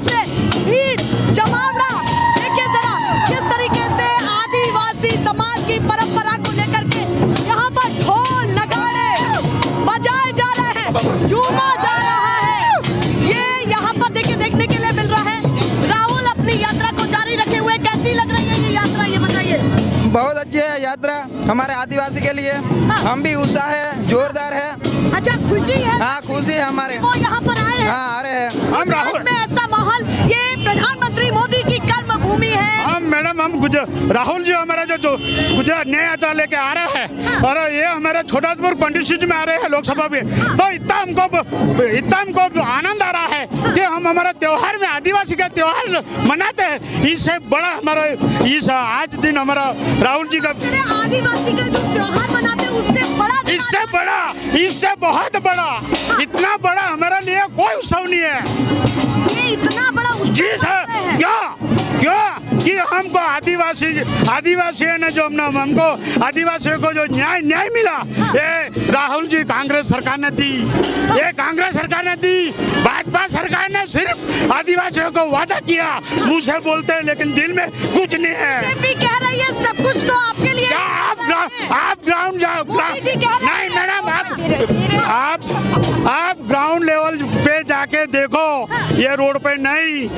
से भीड़ जमावड़ा, देखिए जरा किस तरीके से आदिवासी समाज की परंपरा को लेकर के यहाँ पर ढोल नगाड़े बजाए जा रहे हैं, झूमा जा रहा है। ये यहाँ पर देखिए देखने के लिए मिल रहा है। राहुल अपनी यात्रा को जारी रखे हुए, कैसी लग रही है ये यात्रा, ये बताइए। बहुत अच्छी है यात्रा हमारे आदिवासी के लिए। हम भी उत्साह है, जोरदार है। अच्छा, खुशी है? हाँ, खुशी है हमारे। वो यहाँ पर आए हैं? हाँ, आ रहे हैं। हम राहुल में ऐसा माहौल, ये प्रधानमंत्री मोदी की कर्म भूमि है। हम मैडम राहुल जी हमारा जो गुजरात नया यात्रा लेके आ रहे हैं और ये हमारे छोटापुर पंडित में आ रहे हैं लोकसभा में, तो इतना हमको आनंद आ रहा है कि हम हमारे त्योहार में आदिवासी का त्योहार मनाते हैं। इससे बड़ा हमारा इस आज दिन हमारा राहुल जी का आदिवासी का जो त्योहार मनाते हैं उससे बड़ा, इससे बहुत बड़ा, इतना बड़ा हमारे लिए कोई उत्सव नहीं है। ये इतना बड़ा जी सर, क्यों कि हमको आदिवासी है ना, जो हमको आदिवासियों को जो न्याय मिला, ये राहुल जी कांग्रेस सरकार ने दी, ये कांग्रेस सरकार ने दी। भाजपा सरकार ने सिर्फ आदिवासियों को वादा किया, मुंह से बोलते हैं लेकिन दिल में कुछ नहीं है। बीजेपी कह रही है सब कुछ तो आपके लिए। आप ग्राउंड जाओ, नहीं मैडम, आप ग्राउंड लेवल पे जाके देखो, ये रोड पे नहीं,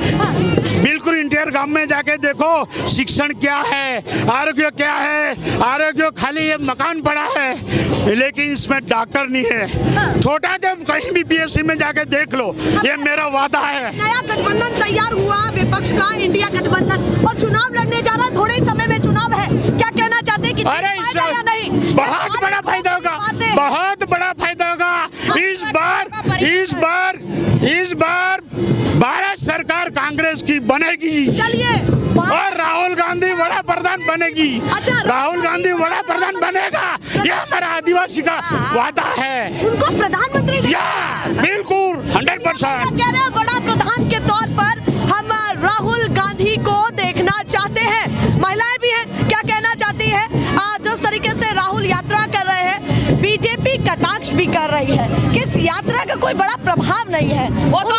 बिल्कुल इंटीरियर गांव में जाके देखो शिक्षण क्या है, आरोग्य क्या है। आरोग्य खाली ये मकान पड़ा है लेकिन इसमें डॉक्टर नहीं है। छोटा जब कहीं भी पीएससी में जाके देख लो, ये मेरा वादा है। नया गठबंधन तैयार हुआ विपक्ष का, इंडिया गठबंधन, और चुनाव लड़ने जा रहा, थोड़े ही समय में चुनाव है, क्या कहना चाहते हैं कि अरे या नहीं? बहुत बड़ा फायदा होगा, बहुत बड़ा फायदा होगा। इस बार भारत सरकार कांग्रेस की बनेगी। चलिए, और राहुल गांधी बड़ा प्रधान बनेगी। अच्छा, राहुल गांधी बड़ा प्रधान बनेगा, ये हमारा आदिवासी का वादा है। उनको प्रधानमंत्री बिल्कुल 100%। कह रहे हैं बड़ा प्रधान के तौर पर हम राहुल गांधी को देखना चाहते हैं। महिलाएं भी हैं, क्या कहना चाहती है? जिस तरीके से राहुल यात्रा कर रहे हैं, बीजेपी कटाक्ष भी कर रही है कि इस यात्रा का कोई बड़ा प्रभाव नहीं है। वो तो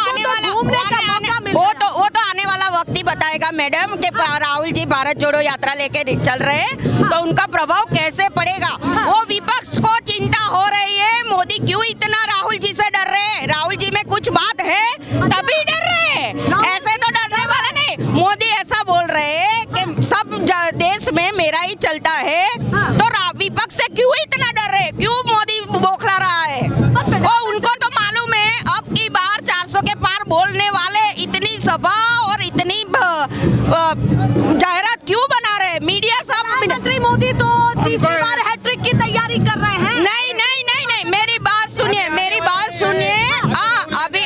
आने वाला वक्त ही बताएगा मैडम कि राहुल जी भारत जोड़ो यात्रा लेके चल रहे हैं, तो उनका प्रभाव कैसे पड़ेगा। वो विपक्ष को चिंता हो रही है, मोदी क्यों इतना राहुल जी से डर रहे हैं। राहुल जी में कुछ बात है तभी डर रहे हैं, ऐसे तो डरने वाला नहीं। मोदी ऐसा बोल रहे हैं कि सब देश में मेरा ही चलता है, तो विपक्ष से क्यों इतना डर रहे, क्यों मोदी बौखला रहा है। और उनको तो मालूम है अब की बार 400 के पार बोलने वाले, इतनी सभा और इतनी जाहिरात क्यों बना रहे मीडिया सब। प्रधानमंत्री मोदी तो तीसरी बार हैट्रिक की तैयारी कर रहे हैं। नहीं, मेरी बात सुनिए।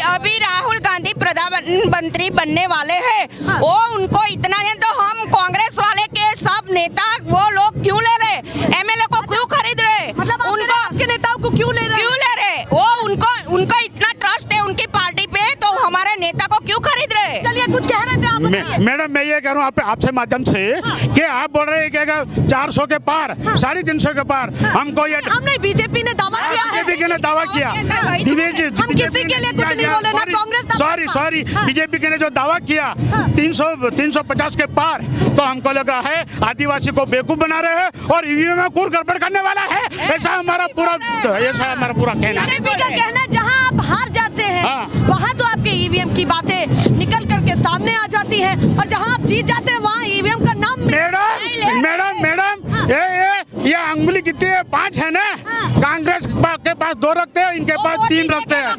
अभी राहुल गांधी प्रधानमंत्री बनने वाले हैं, वो उनको इतना है, तो हम कांग्रेस वाले के सब नेता वो लोग क्यों ले रहे, एमएलए को क्यों खरीद रहे, मतलब आपके नेताओं को क्यों ले रहे? वो उनको इतना ट्रस्ट है उनकी पार्टी पे, तो हमारे नेता को क्यों खरीद रहे। चलिए, कुछ कह रहे थे आप? मैडम मैं ये कह रहा हूँ आपसे माध्यम से कि आप बोल रहे हैं कि 400 के पार, 350 के पार, हमको ये हमने बीजेपी ने दावा किया है। बीजेपी ने दावा किया, हम किसी के लिए कुछ नहीं बोले ना, कांग्रेस। सॉरी, बीजेपी ने जो दावा किया 350 के पार, तो हमको लग रहा है आदिवासी को बेवकूफ बना रहे हैं और ईवीएम में कुछ गड़बड़ करने वाला है, ऐसा हमारा पूरा कहना है। कहना जहाँ आप हार जाते हैं वहाँ तो आपके ईवीएम की बातें निकल करके सामने आ जाती है, और जहाँ आप जीत जाते हैं वहाँ ईवीएम का नाम। मैडम ये अंगुली कितनी है? 5 है ना। कांग्रेस के पास 2 रखते हैं, इनके पास 3 रखते हैं।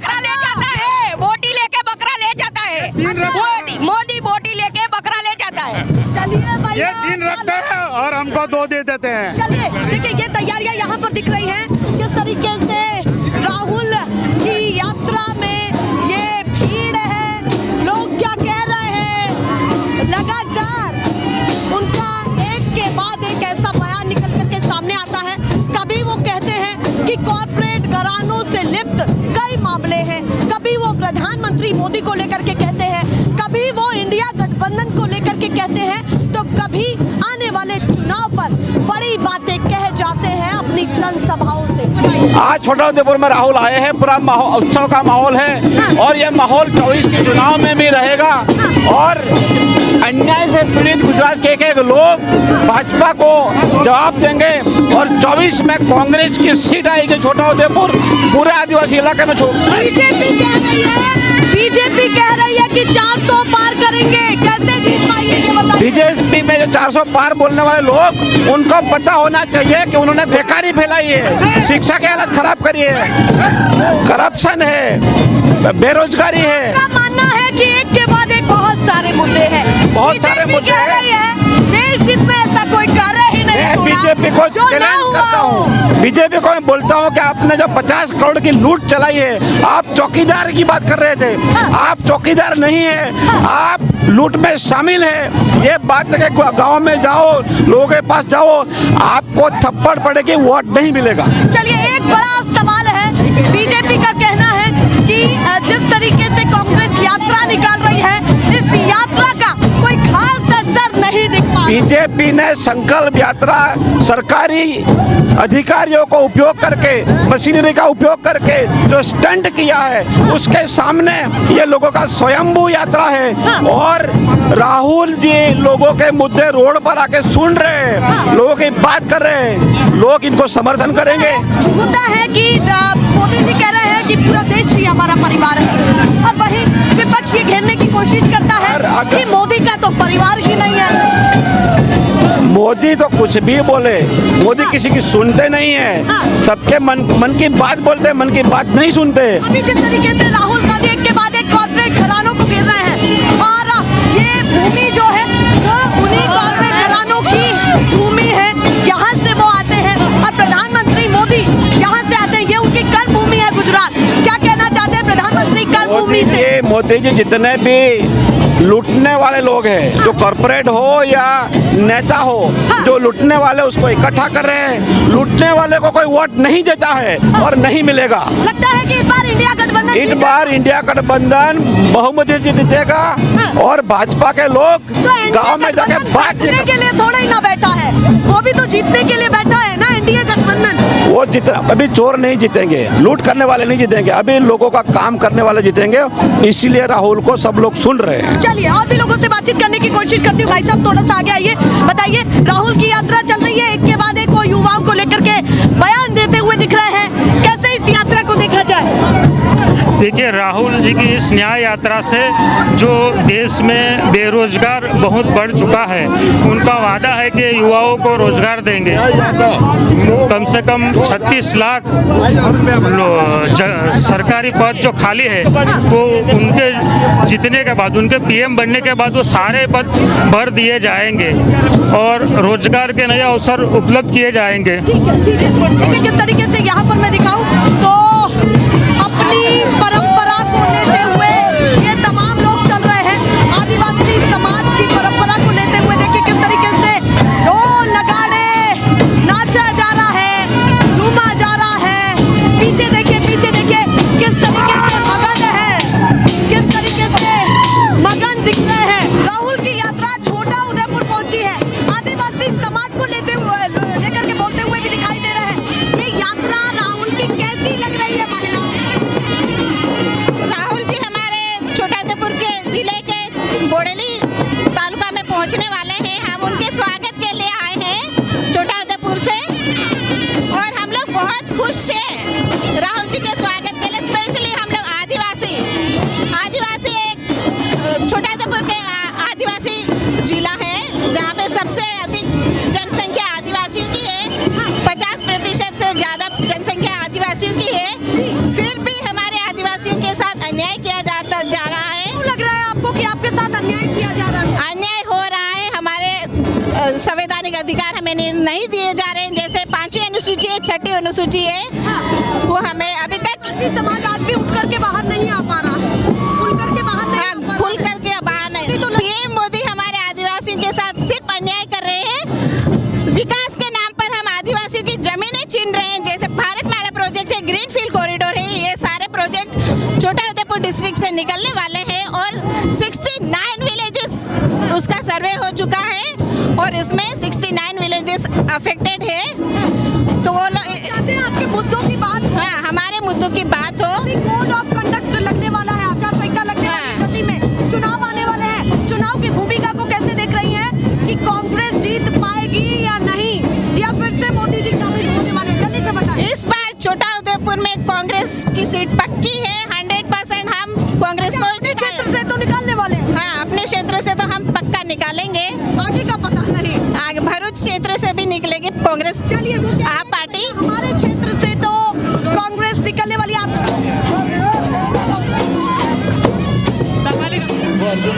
बोटी लेके बकरा ले जाता है, मोदी बोटी लेके बकरा ले जाता है। चलिए भाई, ये 3 रखते हैं और हमको 2 दे देते हैं। चलिए, देखिए ये तैयारियां यहाँ पर दिख रही हैं, किस तरीके से राहुल की यात्रा में ये भीड़ है, लोग क्या कह रहे हैं, लगातार उनका एक के बाद एक ऐसा बयान निकल करके सामने आता है। कभी वो कहते हैं कि कॉर्पोरेट घरानों से लिप्त कई मामले हैं, कभी वो प्रधानमंत्री मोदी को लेकर के कहते हैं, कभी वो इंडिया गठबंधन को लेकर के कहते हैं। तो कभी आने वाले चुनाव पर बड़ी बातें कह जाते हैं अपनी जनसभाओं से। बताइए। आज छोटाउदेपुर में राहुल आए हैं, पूरा उत्सव का माहौल है और ये माहौल 24 के चुनाव में भी रहेगा और अन्याय से पीड़ित गुजरात के एक लोग भाजपा को जवाब देंगे और 24 में कांग्रेस की सीट आएगी छोटाउदेपुर पूरे आदिवासी इलाके में। बीजेपी कह रही है कि 400 पार करेंगे, कैसे जीत पाएंगे ये बताइए। बीजेपी में जो 400 पार बोलने वाले लोग, उनको पता होना चाहिए कि उन्होंने बेकारी फैलाई है, शिक्षा की हालत खराब करी है, करप्शन है, बेरोजगारी है। का मानना है कि एक के बाद एक बहुत सारे मुद्दे हैं, बहुत सारे मुद्दे हैं। देश हित में ऐसा कोई कार्य ही नहीं मैं छोड़ा बीजेपी को जो ना चैलेंज हुआ करता हो। हूँ, बीजेपी को मैं बोलता हूँ कि आपने जो 50 करोड़ की लूट चलाई है, आप चौकीदार की बात कर रहे थे, आप चौकीदार नहीं है, आप लूट में शामिल है। ये बात लगे गांव में जाओ, लोगों के पास जाओ, आपको थप्पड़ पड़ेगी, वोट नहीं मिलेगा। चलिए, एक बड़ा सवाल है, बीजेपी का कहना है कि जिस तरीके से कांग्रेस यात्रा निकाल रही है, इस यात्रा का कोई खास असर नहीं दिख पा। बीजेपी ने संकल्प यात्रा सरकारी अधिकारियों को उपयोग करके, मशीनरी का उपयोग करके जो स्टंट किया है, उसके सामने ये लोगों का स्वयंभू यात्रा है और राहुल जी लोगों के मुद्दे रोड पर आके सुन रहे हैं, लोगों की बात कर रहे हैं, लोग इनको समर्थन करेंगे। मुद्दा है कि मोदी जी कह रहे हैं कि पूरा देश ही हमारा परिवार है और वही विपक्ष ये घेरने की कोशिश करता है कि मोदी का तो परिवार ही नहीं है। मोदी तो कुछ भी बोले, मोदी किसी की सुनते नहीं है, सबके मन की बात बोलते हैं, मन की बात नहीं सुनते। अभी जिस तरीके से राहुल गांधी एक के बाद एक कॉर्पोरेट घरानों को घेर रहे हैं और ये भूमि जो है वो उन्हीं कॉर्पोरेट घरानों की भूमि है, यहाँ से वो आते हैं और प्रधानमंत्री मोदी यहाँ से आते हैं, ये उनकी कर भूमि है गुजरात। क्या कहना चाहते हैं प्रधानमंत्री कर भूमि से? मोदी जी जितने भी लूटने वाले लोग हैं, जो कॉर्पोरेट हो या नेता हो, जो लूटने वाले उसको इकट्ठा कर रहे हैं। लूटने वाले को कोई वोट नहीं देता है और नहीं मिलेगा। लगता है कि इस बार इंडिया गठबंधन इंडिया गठबंधन बहुमत से जीतेगा और भाजपा के लोग गांव में जाके बात जीतने के लिए थोड़ा ही ना बैठा है, वो भी तो जीतने के लिए बैठा है ना इंडिया गठबंधन। वो जितना अभी चोर नहीं जीतेंगे, लूट करने वाले नहीं जीतेंगे, अभी लोगों का काम करने वाले जीतेंगे, इसीलिए राहुल को सब लोग सुन रहे हैं। चलिए, और भी लोगों से बातचीत करने की कोशिश करती हूँ। भाई साहब, थोड़ा सा आगे आइए, बताइए, राहुल की यात्रा चल रही है, एक के बाद एक वो युवाओं को लेकर के बयान देते हुए दिख रहे हैं, कैसे इस यात्रा को देखा जाए? देखिए, राहुल जी की इस न्याय यात्रा से जो देश में बेरोजगार बहुत बढ़ चुका है, उनका वादा है कि युवाओं को रोजगार देंगे। कम से कम 36 लाख सरकारी पद जो खाली है, वो उनके जीतने के बाद, उनके पीएम बनने के बाद वो सारे पद भर दिए जाएंगे और रोजगार के नए अवसर उपलब्ध किए जाएंगे। ठीक है। देखिए, किस तरीके से यहाँ पर मैं दिखाऊं तो अपनी परंपरा को लेते हुए ये तमाम लोग चल रहे हैं, आदिवासी समाज की परंपरा को लेते हुए। देखिए किस तरीके से ढोल नगाड़े नाचा जा रहा है, झूमा जा रहा है। पीछे देखिए किस तरीके से मगन है, किस तरीके से मगन दिख रहे हैं। राहुल की यात्रा छोटा उदयपुर पहुंची है, आदिवासी समाज को लेकर के बोलते हुए भी दिखाई दे रहे हैं। ये यात्रा राहुल की कैसी लग रही है महिलाओं? राहुल जी हमारे छोटाउदेपुर के जिले के बोडेली तालुका में पहुंचने वाले हैं। हम उनके स्वागत के लिए आए हैं छोटाउदेपुर से और हम लोग बहुत खुश हैं राहुल जी के स्वागत के लिए। स्पेशली हम लोग आदिवासी एक छोटाउदेपुर के आदिवासी जिला है जहाँ पे सबसे अधिक जनसंख्या आदिवासियों की है, 50% से ज़्यादा जनसंख्या आदिवासियों की है। फिर भी हमारे आदिवासियों के साथ अन्याय किया जा रहा है। क्यों लग रहा है आपको कि आपके साथ अन्याय किया जा रहा है? अन्याय हो रहा है, हमारे संवैधानिक अधिकार हमें नहीं दिए जा रहे हैं। जैसे 5वीं अनुसूची है, 6ठी अनुसूची है, वो हमें अभी तक समाज आज भी उठ करके बाहर नहीं आ पा रहा है, खुल करके बाहर नहीं नहीं। पीएम मोदी हमारे आदिवासियों के साथ सिर्फ अन्याय कर रहे हैं। विकास के नाम पर हम आदिवासियों की जमीनें छीन रहे हैं। जैसे भारतमाला प्रोजेक्ट है, ग्रीनफील्ड कॉरिडोर है, ये सारे प्रोजेक्ट छोटाउदेपुर डिस्ट्रिक्ट से निकलने वाले हैं और 69 विलेजेस उसका सर्वे हो चुका है और इसमें 69 विलेजेस अफेक्टेड है। तो वो लोग चाहते हैं आपके मुद्दों की बात हो, हाँ, हमारे मुद्दों की बात हो। कोड ऑफ कंडक्ट लगने वाला है, आचार संहिता लगने वाली है, दिल्ली में चुनाव आने वाले हैं। चुनाव की भूमिका को कैसे देख रही हैं कि कांग्रेस जीत पाएगी या नहीं, या फिर से मोदी जी काबिज होने वाले हैं? जल्दी से बताएं। इस बार छोटा उदयपुर में कांग्रेस की सीट पक्की है। 100% हम कांग्रेस को अपने क्षेत्र से तो निकालने वाले हैं, हाँ, अपने क्षेत्र से तो हम पक्का निकालेंगे। आगे का पता नहीं। आगे भरूच क्षेत्र से भी निकलेगी कांग्रेस। चलिए वो क्या आप पार्टी हमारे क्षेत्र से तो कांग्रेस निकलने वाली। आप अर्जुन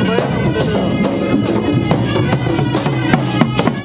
भाई